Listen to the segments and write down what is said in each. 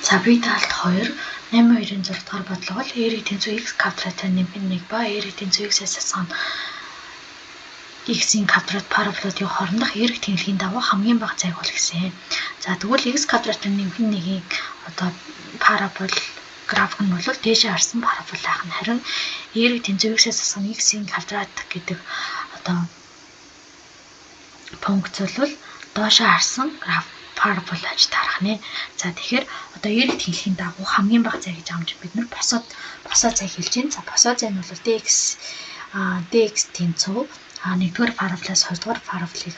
За b талд 2 8-2-ын 6 дахь бодлого бол r-ийг тэнцүү x квадраттай нэмэх 1 ба r-ийг тэнцүү x-ээс асгана x-ийн квадрат параболуудын хоорондох r-ийг тэнхлийн дагуу хамгийн бага зайг бол гэсэн. За тэгвэл x квадраттай нэмэх 1-ийн одоо парабол график нь бол дээшээ харсан парабол байх нь, харин r-ийг тэнцүү x-ээс асгана x-ийн квадрат гэдэг одоо функц бол доошоо харсан парабол аж таарах нэ. За тэгэхээр одоо r-ийг тэнхлийн дагуу хамгийн бага зай гэж амж бид нар босоо зай хэлж байна. За босоо зай нь бол dx тэнцүү 1-р параболоос 2-р параболыг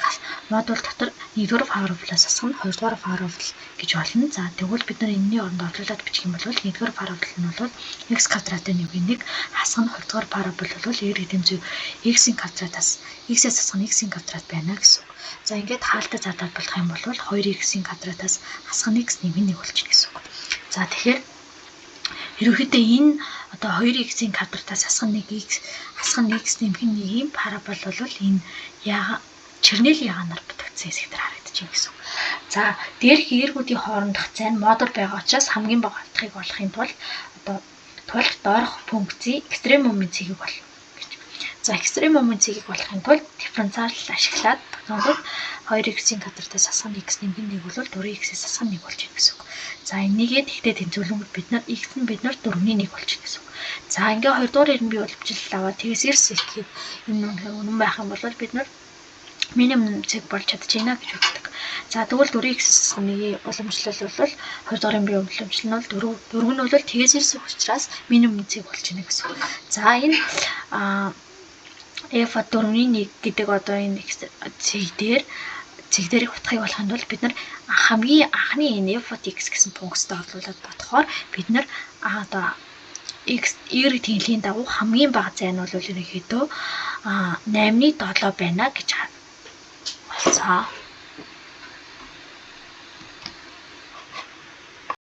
модуль дотор 1-р параболоос асгана 2-р парабол гэж болно. За тэгвэл бид нар энэний оронд орлуулад бичих юм бол 1-р парабол нь бол x квадраттай нэмэх 1 асгана 2-р парабол бол r-ийг тэнцүү x-ийн квадратаас x-ээс асгана x-ийн квадрат байна гэсэн. За ингээд хаалтаа задаад болох юм бол 2x-ийн квадратаас асгана x нэмэх 1 болчих гэсэн үг. За тэгэхээр ерөнхийдөө энэ одоо 2x-ийн квадратаас асгана 1x нэмэх 1-ийн парабол бол энэ чирнээл ягаанаар бүтэгдсэн хэсэг дээр харагдаж байна гэсэн үг. За дээрх эргүүдийн хоорондох зай нь модуль байгаа учраас хамгийн бага утгыг олохын тулд доорх функцийн экстремумын цэгийг болно гэж. За экстремумын цэгийг болохын тулд дифференциал ашиглаад тогтоолол 2x-ийн квадратаас асгана x нэмэх 1 бол 4x-ээс асгана 1 болж байна гэсэн үг. За энийгээ тэгтээ тэнцвэрлэнгүүт бид нар x нь бид нар 4-ний 1 болж байна гэсэн үг. За ингээ 2-р ирэн бий уламжлал аваад тэгээс эрс ирэхэд энэ үнэн байх юм бол бид нар минимум цэг болж чадчихна гэж үздэг. За тэгвэл 4x-ээс асгана 1-ийн уламжлал бол 2-р ирэн бий уламжлал нь бол 4 нь бол тэгээс эрс учраас минимум цэг болж байна гэсэн үг. За энэ f 4-ний 1 гэдэг одоо энэ цэг дээрх утгыг болохын тулд бид нар хамгийн анхны энэ f x гэсэн функцтэй орлуулад бодохоор бид нар одоо r-ийн тэнхлийн дагуу хамгийн бага зай нь бол ерөнхийдөө 8-ны 7 байна гэж болцоо.